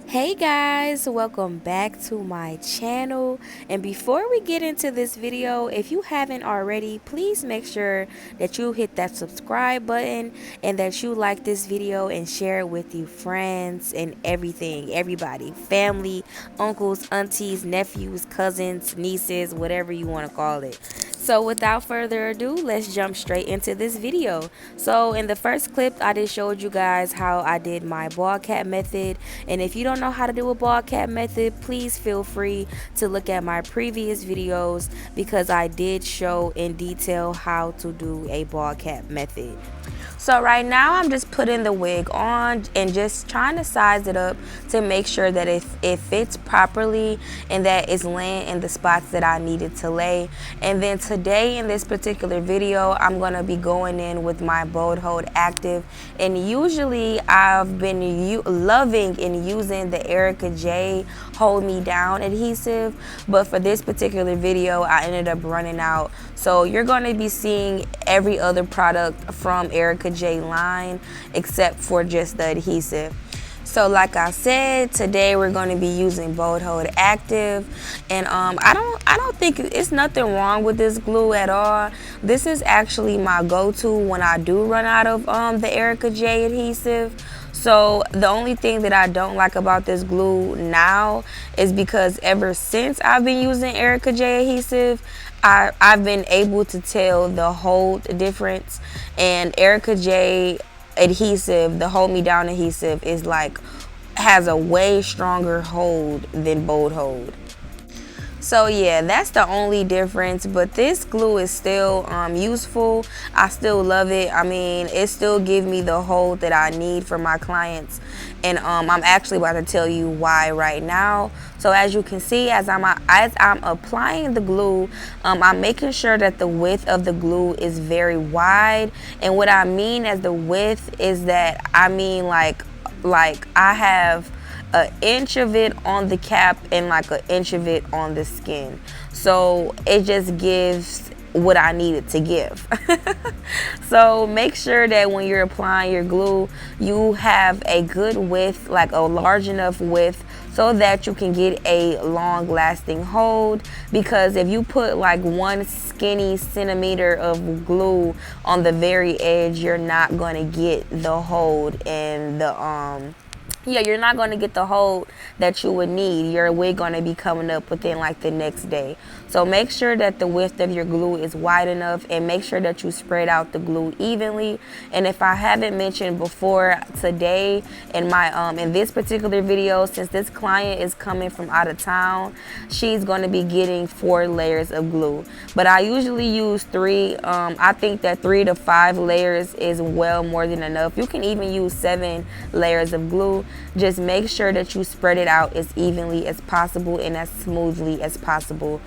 Hey guys, welcome back to my channel. And before we get into this video, if you haven't already, please make sure that you hit that subscribe button and that you like this video and share it with your friends and everybody, family, uncles, aunties, nephews, cousins, nieces, whatever you want to call it. So without further ado, let's jump straight into this video. So in the first clip, I just showed you guys how I did my ball cap method. And if you don't know how to do a ball cap method, please feel free to look at my previous videos because I did show in detail how to do a ball cap method. So right now I'm just putting the wig on and just trying to size it up to make sure that it fits properly and that it's laying in the spots that I needed to lay. And then today in this particular video, I'm going to be going in with my Bold Hold Active. And usually I've been loving and using the Erica J Hold Me Down adhesive, but for this particular video I ended up running out. So you're going to be seeing every other product from Erica J line except for just the adhesive. So like I said, today we're going to be using Bold Hold Active, and I don't think it's nothing wrong with this glue at all. This is actually my go-to when I do run out of the Erica J adhesive. So the only thing that I don't like about this glue now is because ever since I've been using Erica J adhesive, I've been able to tell the hold difference. And Erica J adhesive, the Hold Me Down adhesive, is has a way stronger hold than Bold Hold. So yeah, that's the only difference, but this glue is still useful. I still love it. I mean, it still gives me the hold that I need for my clients, and I'm actually about to tell you why right now. So as you can see, as I'm applying the glue, I'm making sure that the width of the glue is very wide. And what I mean as the width is that I mean like I have an inch of it on the cap and like an inch of it on the skin, so it just gives what I need it to give. So make sure that when you're applying your glue, you have a good width, like a large enough width, so that you can get a long lasting hold. Because if you put like one skinny centimeter of glue on the very edge, you're not going to get the hold and the you're not going to get the hold that you would need. Your wig going to be coming up within like the next day. So make sure that the width of your glue is wide enough, and make sure that you spread out the glue evenly. And if I haven't mentioned before, today in my in this particular video, since this client is coming from out of town, she's going to be getting 4 layers of glue, but I usually use 3. I think that 3 to 5 layers is well more than enough. You can even use 7 layers of glue. Just make sure that you spread it out as evenly as possible and as smoothly as possible.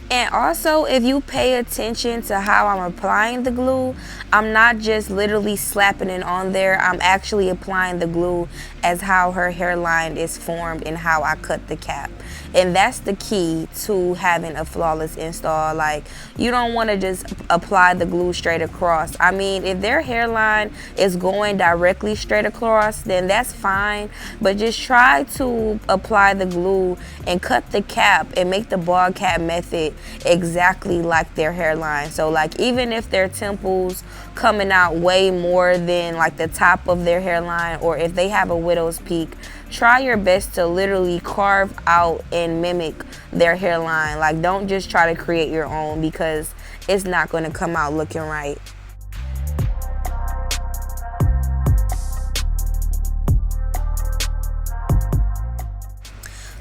And also, if you pay attention to how I'm applying the glue, I'm not just literally slapping it on there. I'm actually applying the glue as how her hairline is formed and how I cut the cap. And that's the key to having a flawless install. Like, you don't want to just apply the glue straight across. I mean, if their hairline is going directly straight across, then that's fine. But just try to apply the glue and cut the cap and make the ball cap method exactly like their hairline. So like, even if their temples coming out way more than like the top of their hairline, or if they have a widow's peak, try your best to literally carve out and mimic their hairline. Like, don't just try to create your own, because it's not going to come out looking right.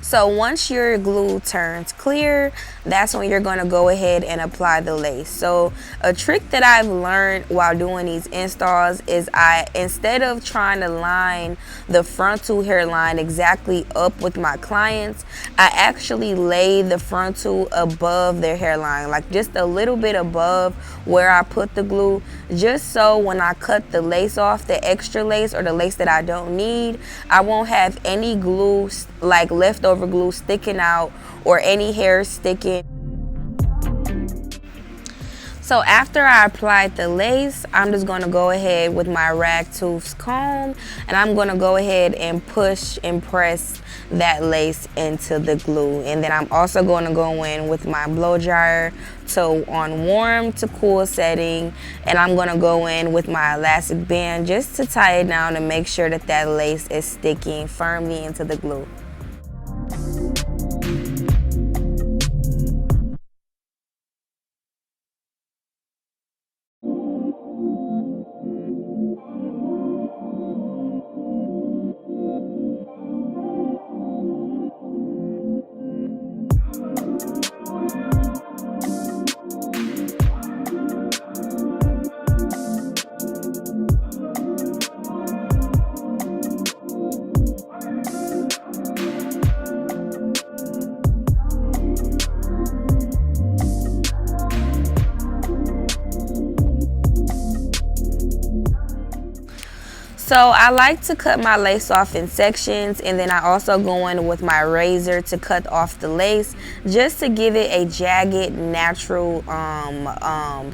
So once your glue turns clear, that's when you're going to go ahead and apply the lace. So a trick that I've learned while doing these installs is instead of trying to line the frontal hairline exactly up with my clients, I actually lay the frontal above their hairline, like just a little bit above where I put the glue, just so when I cut the lace off, the extra lace or the lace that I don't need, I won't have any glue, like leftover glue, sticking out or any hair sticking. So after I applied the lace, I'm just going to go ahead with my rag tooth comb, and I'm going to go ahead and push and press that lace into the glue. And then I'm also going to go in with my blow dryer to on warm to cool setting, and I'm going to go in with my elastic band just to tie it down to make sure that that lace is sticking firmly into the glue. So I like to cut my lace off in sections, and then I also go in with my razor to cut off the lace just to give it a jagged, natural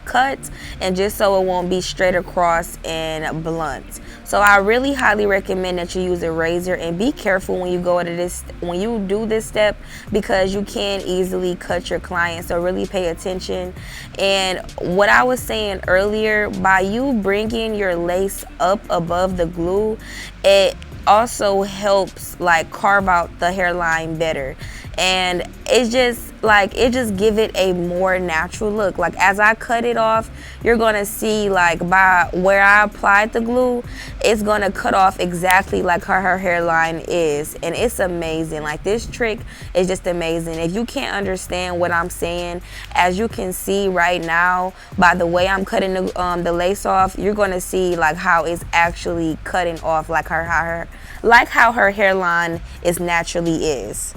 cut, and just so it won't be straight across and blunt. So I really highly recommend that you use a razor, and be careful when you go into this, when you do this step, because you can easily cut your client. So really pay attention. And what I was saying earlier, by you bringing your lace up above the glue, it also helps like carve out the hairline better, and it just give it a more natural look. Like as I cut it off, you're gonna see like by where I applied the glue, it's gonna cut off exactly like how her hairline is, and it's amazing. Like this trick is just amazing. If you can't understand what I'm saying, as you can see right now by the way I'm cutting the lace off, you're gonna see like how it's actually cutting off like how her hairline is naturally is.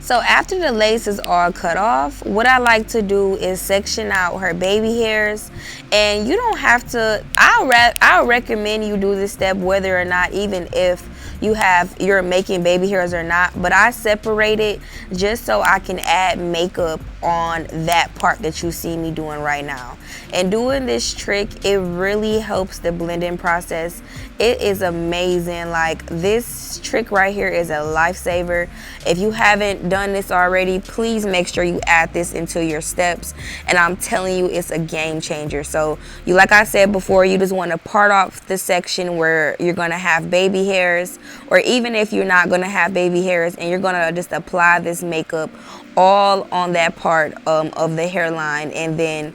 So after the lace is all cut off, what I like to do is section out her baby hairs. And you don't have to, I'll recommend you do this step whether or not, even if you're making baby hairs or not, but I separate it just so I can add makeup on that part that you see me doing right now. And doing this trick, it really helps the blending process. It is amazing. Like, this trick right here is a lifesaver. If you haven't done this already, please make sure you add this into your steps, and I'm telling you, it's a game changer. So you, like I said before, you just want to part off the section where you're going to have baby hairs, or even if you're not going to have baby hairs, and you're going to just apply this makeup all on that part of the hairline. And then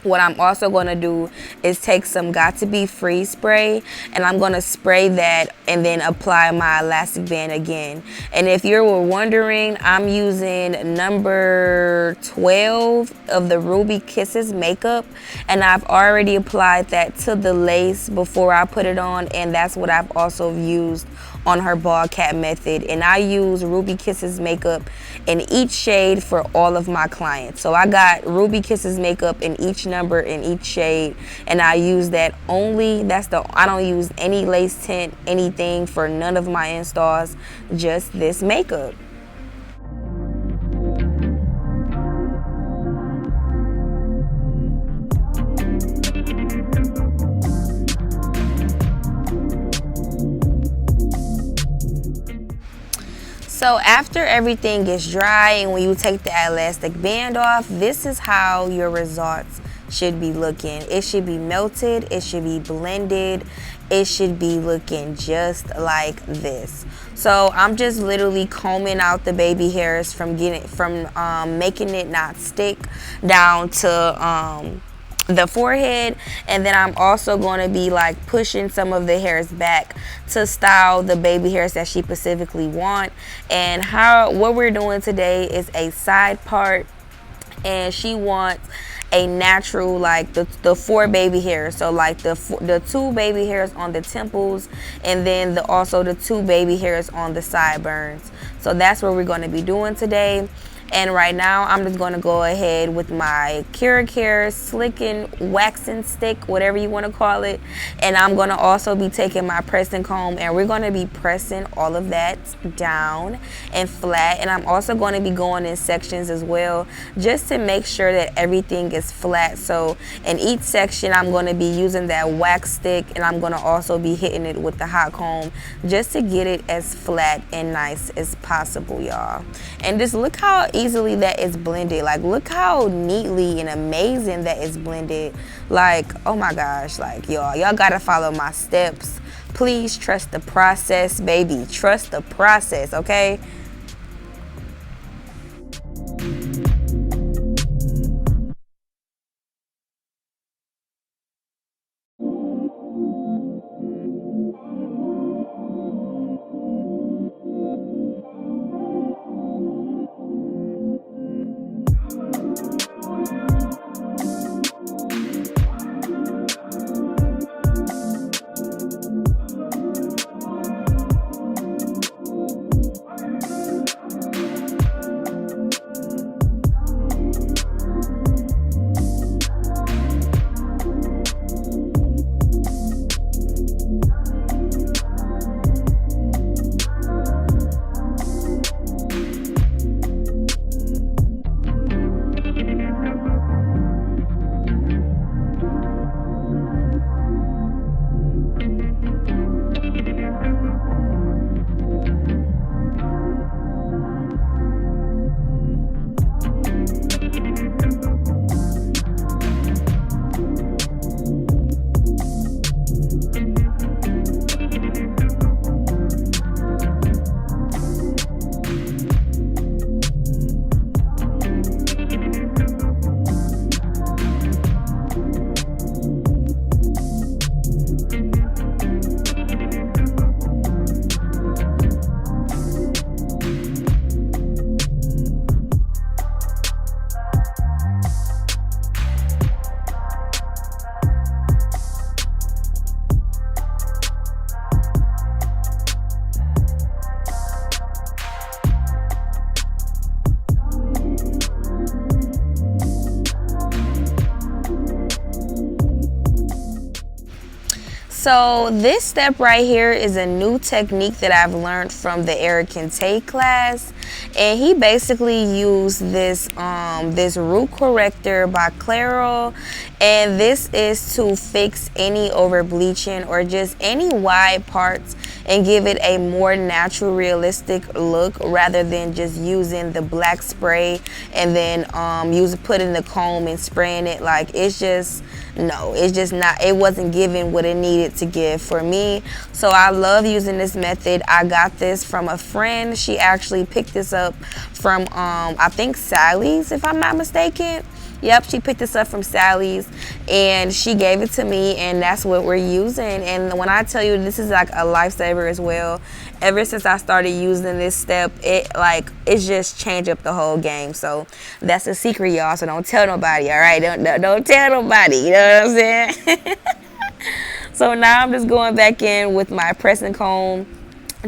what I'm also going to do is take some Got To Be Free spray, and I'm going to spray that and then apply my elastic band again. And if you were wondering, I'm using number 12 of the Ruby Kisses makeup, and I've already applied that to the lace before I put it on, and that's what I've also used on her bald cap method. And I use Ruby Kisses makeup in each shade for all of my clients. So I got Ruby Kisses makeup in each number, in each shade, and I use that only. I don't use any lace tint, anything for none of my installs, just this makeup. So after everything is dry and when you take the elastic band off, this is how your results should be looking. It should be melted, it should be blended, it should be looking just like this. So I'm just literally combing out the baby hairs from making it not stick down to the forehead, and then I'm also going to be like pushing some of the hairs back to style the baby hairs that she specifically want. And what we're doing today is a side part, and she wants a natural, like the 4 baby hairs, so like the 2 baby hairs on the temples, and then also the 2 baby hairs on the sideburns. So that's what we're going to be doing today. And right now, I'm just going to go ahead with my Corrector slicking waxing stick, whatever you want to call it. And I'm going to also be taking my pressing comb, and we're going to be pressing all of that down and flat. And I'm also going to be going in sections as well, just to make sure that everything is flat. So in each section, I'm going to be using that wax stick, and I'm going to also be hitting it with the hot comb just to get it as flat and nice as possible, y'all. And just look how easily that is blended. Like, look how neatly and amazing that is blended. Like, oh my gosh, like, y'all gotta follow my steps. Please trust the process, baby. Trust the process, okay? So this step right here is a new technique that I've learned from the Eric and Tay class, and he basically used this root corrector by Clairol, and this is to fix any over bleaching or just any wide parts and give it a more natural, realistic look rather than just using the black spray and then putting the comb and spraying it. Like, it's just not, it wasn't giving what it needed to give for me. So I love using this method. I got this from a friend. She actually picked this up from I think Sally's, if I'm not mistaken. Yep, she picked this up from Sally's and she gave it to me, and that's what we're using. And when I tell you, this is like a lifesaver as well. Ever since I started using this step, it's just changed up the whole game. So that's a secret, y'all. So don't tell nobody, all right? Don't tell nobody, you know what I'm saying? So now I'm just going back in with my pressing comb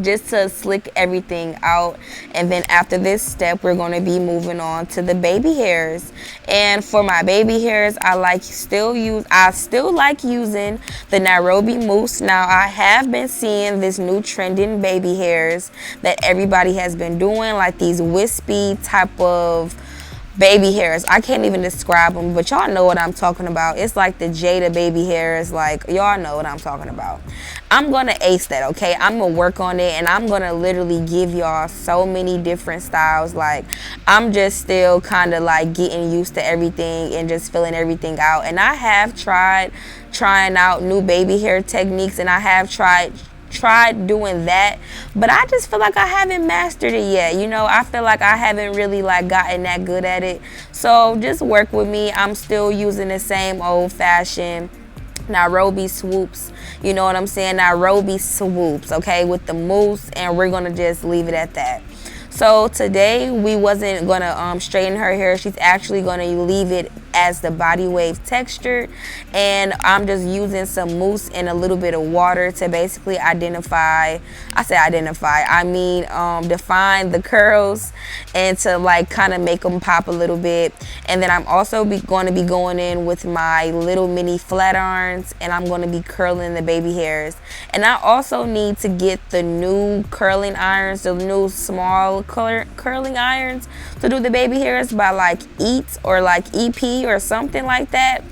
just to slick everything out, and then after this step we're going to be moving on to the baby hairs. And for my baby hairs, I still like using the Nairobi mousse. Now I have been seeing this new trending baby hairs that everybody has been doing, like these wispy type of baby hairs. I can't even describe them, but y'all know what I'm talking about. It's like the Jada baby hairs. Like, y'all know what I'm talking about. I'm gonna ace that, okay? I'm gonna work on it, and I'm gonna literally give y'all so many different styles. Like, I'm just still kind of like getting used to everything and just filling everything out. And I have trying out new baby hair techniques, and I have tried doing that, but I just feel like I haven't mastered it yet. You know, I feel like I haven't really like gotten that good at it. So just work with me. I'm still using the same old-fashioned Nairobi swoops, you know what I'm saying? Nairobi swoops, okay, with the mousse, and we're gonna just leave it at that. So today we wasn't gonna straighten her hair. She's actually gonna leave it as the body wave texture, and I'm just using some mousse and a little bit of water to basically define the curls and to like kind of make them pop a little bit. And then I'm also going to be going in with my little mini flat irons, and I'm going to be curling the baby hairs. And I also need to get the new curling irons, the new small curling irons to do the baby hairs by like Eat or like EP or something like that.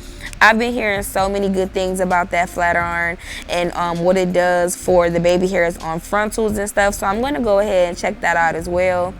I've been hearing so many good things about that flat iron and what it does for the baby hairs on frontals and stuff. So I'm going to go ahead and check that out as well.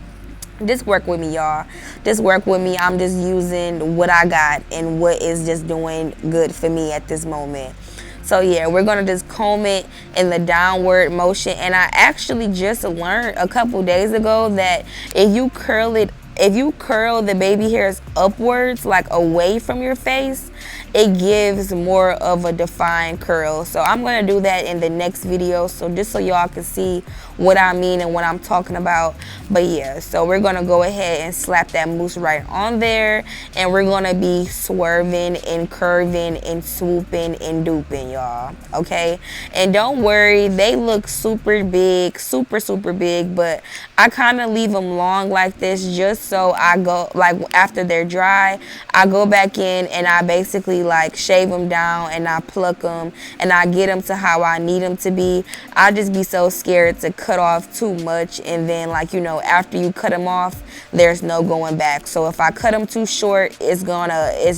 Just work with me, y'all. Just work with me. I'm just using what I got and what is just doing good for me at this moment. So yeah, we're gonna just comb it in the downward motion. And I actually just learned a couple days ago that if you curl the baby hairs upwards, like away from your face, it gives more of a defined curl. So I'm gonna do that in the next video, so just so y'all can see what I mean and what I'm talking about. But yeah, so we're gonna go ahead and slap that mousse right on there, and we're gonna be swerving and curving and swooping and duping, y'all, okay? And don't worry, they look super big, super big, but I kind of leave them long like this just so I go, like after they're dry, I go back in and I basically like shave them down and I pluck them and I get them to how I need them to be. I just be so scared to cut off too much, and then, like, you know, after you cut them off, there's no going back. So if I cut them too short, it's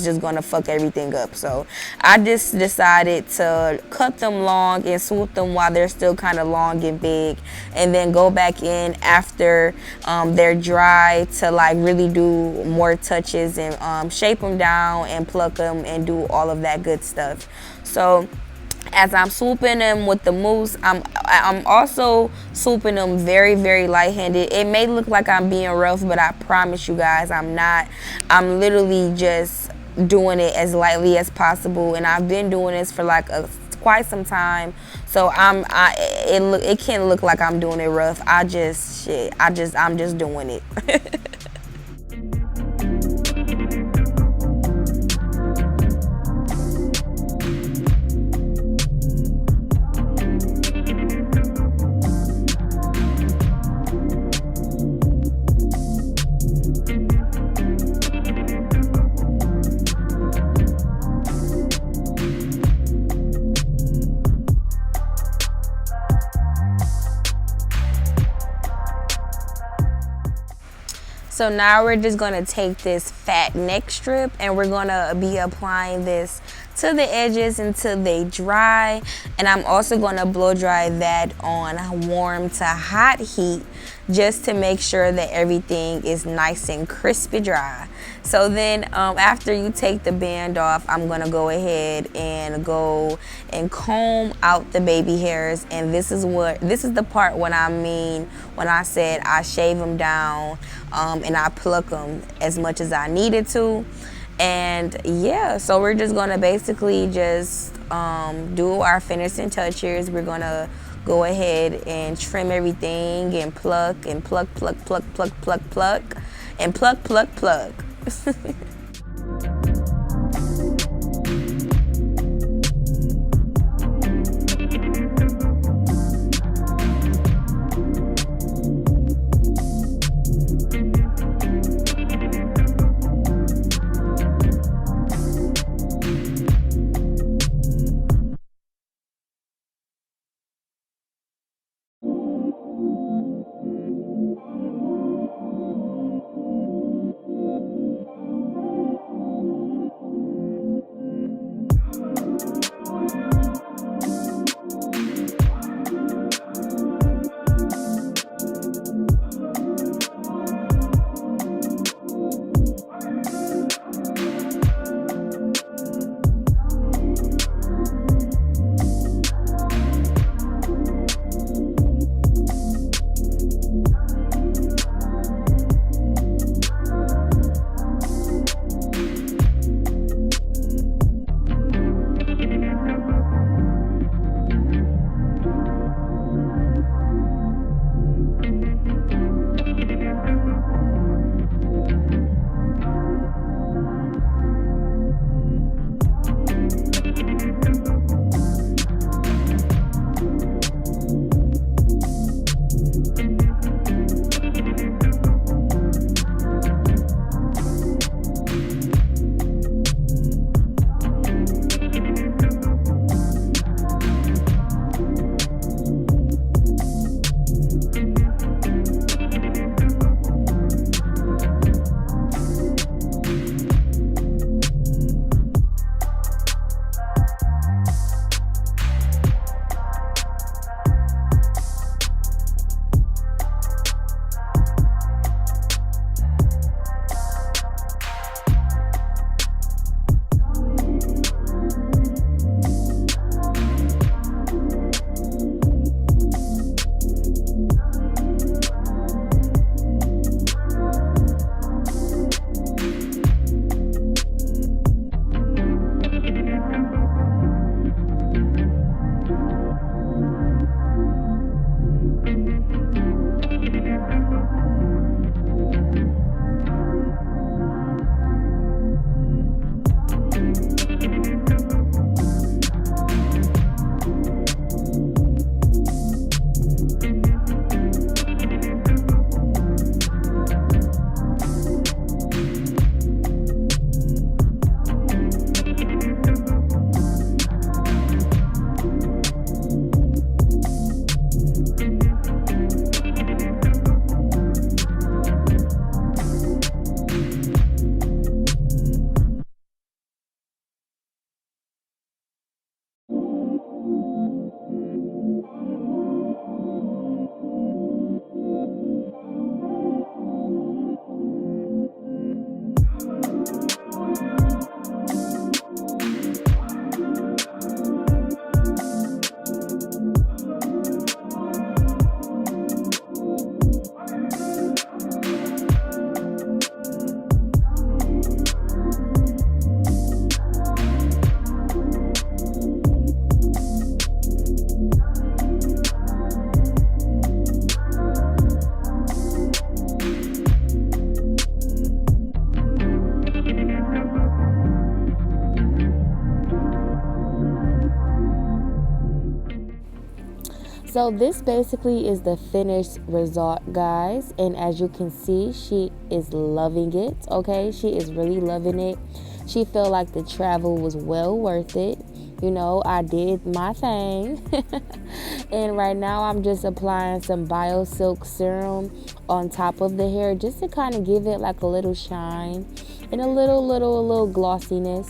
just gonna fuck everything up. So I just decided to cut them long and swoop them while they're still kind of long and big, and then go back in after they're dry to like really do more touches and shape them down and pluck them and do all of that good stuff. So as I'm swooping them with the mousse, I'm also swooping them very light-handed. It may look like I'm being rough, but I promise you guys I'm not. I'm literally just doing it as lightly as possible, and I've been doing this for like quite some time. So it can look like I'm doing it rough. I'm just doing it. So now we're just gonna take this fat neck strip and we're gonna be applying this to the edges until they dry. And I'm also gonna blow dry that on warm to hot heat just to make sure that everything is nice and crispy dry. So then after you take the band off, I'm gonna go ahead and go and comb out the baby hairs. And this is the part when I mean when I said I shave them down and I pluck them as much as I needed to. And yeah, so we're just gonna basically just do our finishing touches. We're gonna go ahead and trim everything and pluck and pluck, pluck, pluck, pluck, pluck, pluck, and pluck, pluck, pluck. So this basically is the finished result, guys, and as you can see, she is loving it. Okay, she is really loving it. She felt like the travel was well worth it. You know, I did my thing. And right now I'm just applying some BioSilk serum on top of the hair just to kind of give it like a little shine and a little glossiness.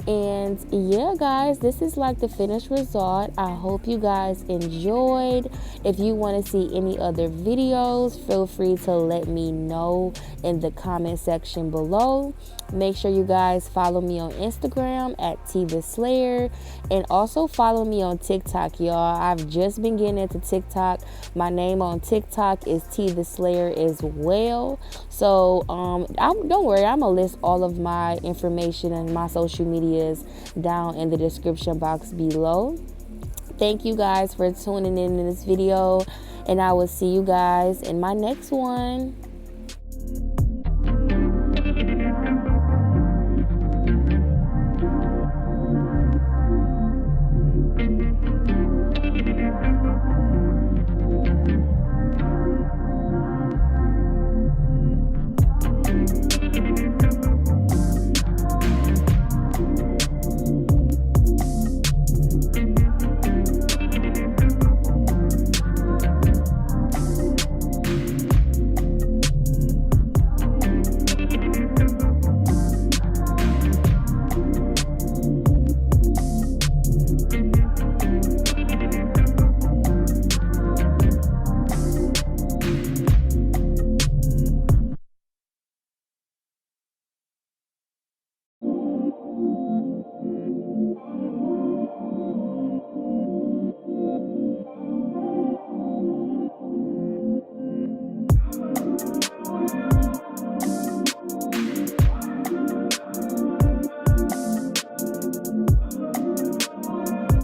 And yeah, guys, this is like the finished result. I hope you guys enjoyed. If you want to see any other videos, feel free to let me know in the comment section below. Make sure you guys follow me on Instagram at @TheSlayer, and also follow me on TikTok, y'all. I've just been getting into TikTok. My name on TikTok is @TheSlayer as well. So don't worry, I'm gonna list all of my information and my social medias down in the description box below. Thank you guys for tuning in this video, and I will see you guys in my next one.